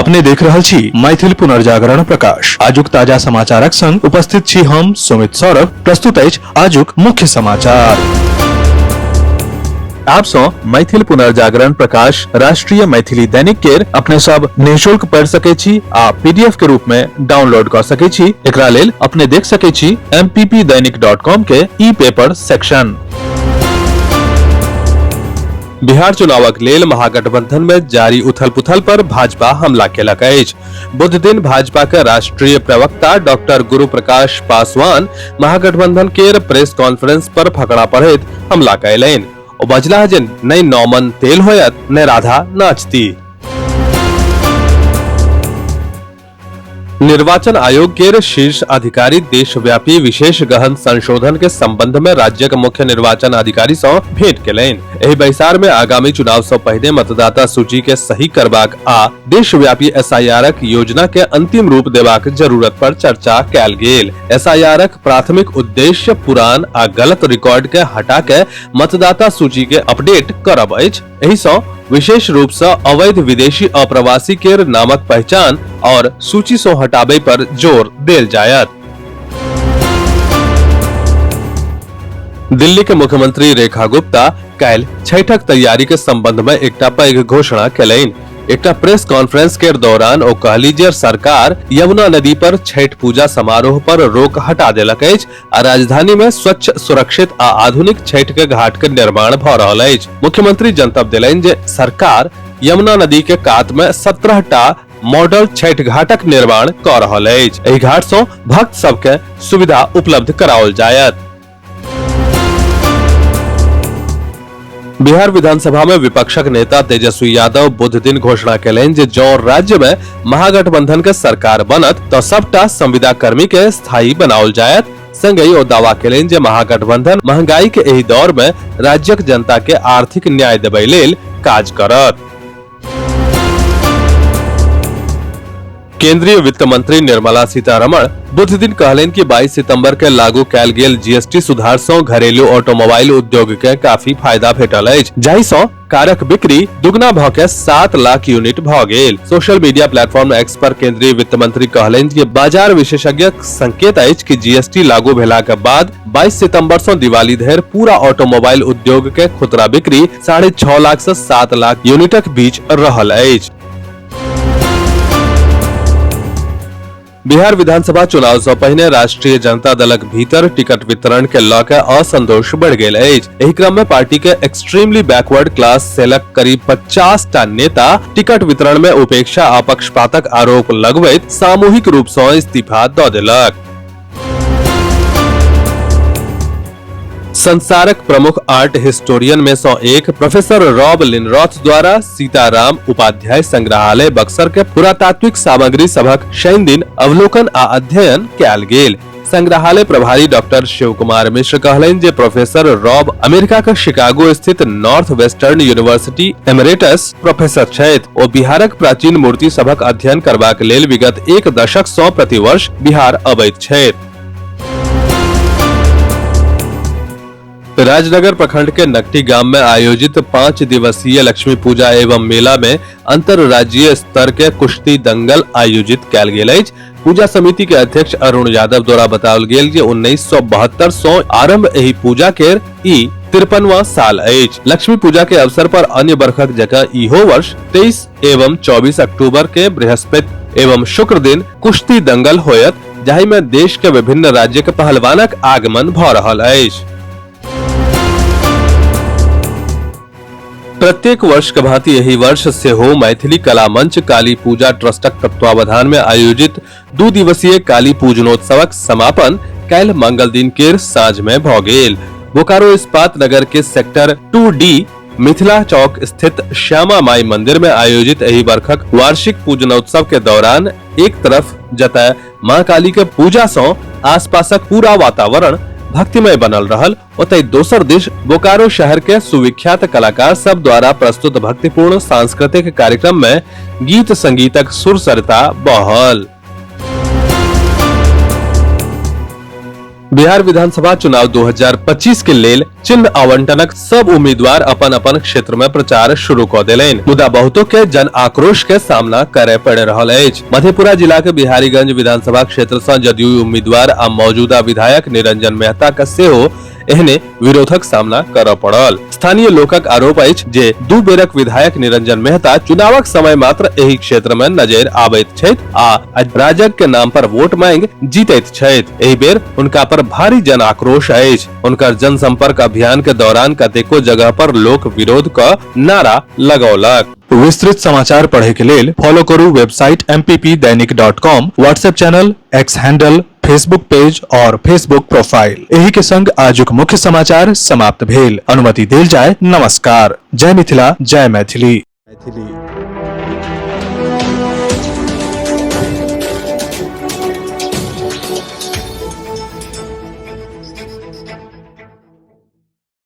अपने देख रहल छी मैथिल पुनर्जागरण प्रकाश। आजुक ताजा समाचारक संग उपस्थित छी हम सुमित सौरभ। प्रस्तुत अछि आजुक मुख्य समाचार। आप सो मैथिल पुनर्जागरण प्रकाश राष्ट्रीय मैथिली दैनिक केर अपने सब निःशुल्क पढ़ सके छी आ पीडीएफ के रूप में डाउनलोड कर सके छी। एकरा लेल अपने देख सके छी mppdainik.com के ई पेपर सेक्शन। बिहार चुनावक लेल महागठबंधन में जारी उथल पुथल पर भाजपा हमला केलक अछि। बुध दिन भाजपा के राष्ट्रीय प्रवक्ता डॉक्टर गुरु प्रकाश पासवान महागठबंधन केर प्रेस कॉन्फ्रेंस पर फकड़ा पड़ैत हमला कयलनि। ओ बजला जे नहि नौमन तेल होयत ने राधा नाचती। निर्वाचन आयोग के शीर्ष अधिकारी देशव्यापी विशेष गहन संशोधन के संबंध में राज्य के मुख्य निर्वाचन अधिकारी से भेंट केलनि। एहि बैसार में आगामी चुनाव से पहले मतदाता सूची के सही करबाक आ देशव्यापी एसआईआरक योजना के अंतिम रूप देबाक जरूरत पर चर्चा कयल गेल। एसआईआरक प्राथमिक उद्देश्य पुरान आ गलत रिकॉर्ड के हटा के मतदाता सूची के अपडेट करब अछि। एहि सँ विशेष रूप से अवैध विदेशी अप्रवासी के नामक पहचान और सूची से हटाबे पर जोर देल जायत। दिल्ली के मुख्यमंत्री रेखा गुप्ता काल्हि छठक तैयारी के संबंध में एकटा पैघ घोषणा केलनि। एकटा प्रेस कॉन्फ्रेंस के दौरान ओ कहली जे सरकार यमुना नदी पर छठ पूजा समारोह पर रोक हटा देलक अछि आ राजधानी में स्वच्छ, सुरक्षित आ आधुनिक छठ के घाट के निर्माण भ रहल अछि। मुख्यमंत्री जनतब देलनि जे सरकार यमुना नदी के कात में 17टा मॉडल छठ घाटक निर्माण क रहल अछि। एहि घाट सँ भक्त सबके सुविधा उपलब्ध कराओल जायत। बिहार विधानसभा में विपक्षक नेता तेजस्वी यादव बुध दिन घोषणा केलनि जे जौं राज्य में महागठबंधन के सरकार बनत तो सबटा संविदा कर्मी के स्थायी बनाओल जायत। संगहि ओ दावा केलनि जे महागठबंधन महंगाई के एहि दौर में राज्यक जनता के आर्थिक न्याय देबय लेल काज करत। केंद्रीय वित्त मंत्री निर्मला सीतारमण बुध दिन कहलनि कि 22 सितंबर के लागू कैल गेल जीएसटी सुधार सँ घरेलू ऑटोमोबाइल उद्योग के काफी फायदा भेटल अछि, जाहि सँ कारक बिक्री दुगना भ के 7 लाख यूनिट भ गेल। सोशल मीडिया प्लेटफॉर्म एक्स पर केंद्रीय वित्त मंत्री कहलनि कि बाजार विशेषज्ञ संकेत अछि कि जीएसटी लागू भेला के बाद 22 सितंबर सँ दिवाली धरि पूरा ऑटोमोबाइल उद्योग के खुदरा बिक्री 6.5 लाख से 7 लाख यूनिटक बीच रहल अछि। बिहार विधानसभा चुनाव से पहले राष्ट्रीय जनता दलक भीतर टिकट वितरण के लऽ के असंतोष बढ़ गेल अछि। एहि क्रम में पार्टी के एक्सट्रीमली बैकवर्ड क्लास सेलक करीब 50 टा नेता टिकट वितरण में उपेक्षा आ पक्षपातक आरोप लगबैत सामूहिक रूप से इस्तीफा दऽ देलक। संसारक प्रमुख आर्ट हिस्टोरियन में से एक प्रोफेसर रॉब लिनरॉथ द्वारा सीताराम उपाध्याय संग्रहालय बक्सर के पुरातात्विक सामग्री सभक शनि दिन अवलोकन आ अध्ययन कयल गेल। संग्रहालय प्रभारी डॉक्टर शिव कुमार मिश्र कहलनि जे प्रोफेसर रॉब अमेरिका के शिकागो स्थित north western university emeritus professor छथि। ओ बिहारक प्राचीन मूर्ति सभक अध्ययन करबाक लेल विगत 1 दशक सँ प्रतिवर्ष बिहार अबैत छथि। राजनगर प्रखंड के नकटी गांव में आयोजित 5 दिवसीय लक्ष्मी पूजा एवं मेला में अंतरराज्यीय स्तर के कुश्ती दंगल आयोजित कयल गेल अछि। पूजा समिति के अध्यक्ष अरुण यादव द्वारा बताओल गेल जे 1972 सँ आरंभ एहि पूजा के ई 53वां साल अछि। लक्ष्मी पूजा के अवसर पर अन्य बरखक जगह इहो वर्ष 23 एवं 24 अक्टूबर के बृहस्पति एवं शुक्र दिन कुश्ती दंगल होयत, जाहि में देश के विभिन्न राज्य के पहलवानक आगमन भ रहल अछि। प्रत्येक वर्ष के भांति एहि वर्ष से हो मैथिली कला मंच काली पूजा ट्रस्टक तत्वावधान में आयोजित 2 दिवसीय काली पूजनोत्सवक समापन काल्हि मंगल दिन के साँझ में भ गेल। बोकारो इस्पात नगर के सेक्टर 2D मिथिला चौक स्थित श्यामा माई मंदिर में आयोजित एहि वर्षक वार्षिक पूजनोत्सव के दौरान एक तरफ जतय मां काली के पूजा सँ आसपासक पूरा वातावरण भक्तिमय बनल रहल, ओतय दोसर दिश बोकारो शहर के सुविख्यात कलाकार सब द्वारा प्रस्तुत भक्तिपूर्ण सांस्कृतिक कार्यक्रम में गीत संगीतक सुर सरिता बहल। बिहार विधानसभा चुनाव 2025 के लेल चिन्ह आवंटनक सब उम्मीदवार अपन अपन क्षेत्र में प्रचार शुरू कर देलनि, मुदा बहुतों के जन आक्रोश के सामना करे पड़ रहल अछि। मधेपुरा जिला के बिहारीगंज विधानसभा क्षेत्र से जदयू उम्मीदवार आ मौजूदा विधायक निरंजन मेहता के सेहो एहने विरोधक सामना करऽ पड़ल। स्थानीय लोकक आरोप अछि जे दू बेरक विधायक निरंजन मेहता चुनावक समय मात्र एही क्षेत्र में नजर आबैत छथि आ राजग के नाम पर वोट मांग जीतैत छथि। एहि बेर हुनका पर भारी जन आक्रोश अछि। हुनकर जनसंपर्क अभियान के दौरान कतेको जगह पर लोक विरोध क नारा लगौलक। विस्तृत समाचार पढ़े के लेल फॉलो करू वेबसाइट mppदैनिक.com, WhatsApp channel, X handle, Facebook page और फेसबुक प्रोफाइल। एही के संग आजुक मुख्य समाचार समाप्त भेल। अनुमति देल जाय। नमस्कार। जय मिथिला, जय मैथिली।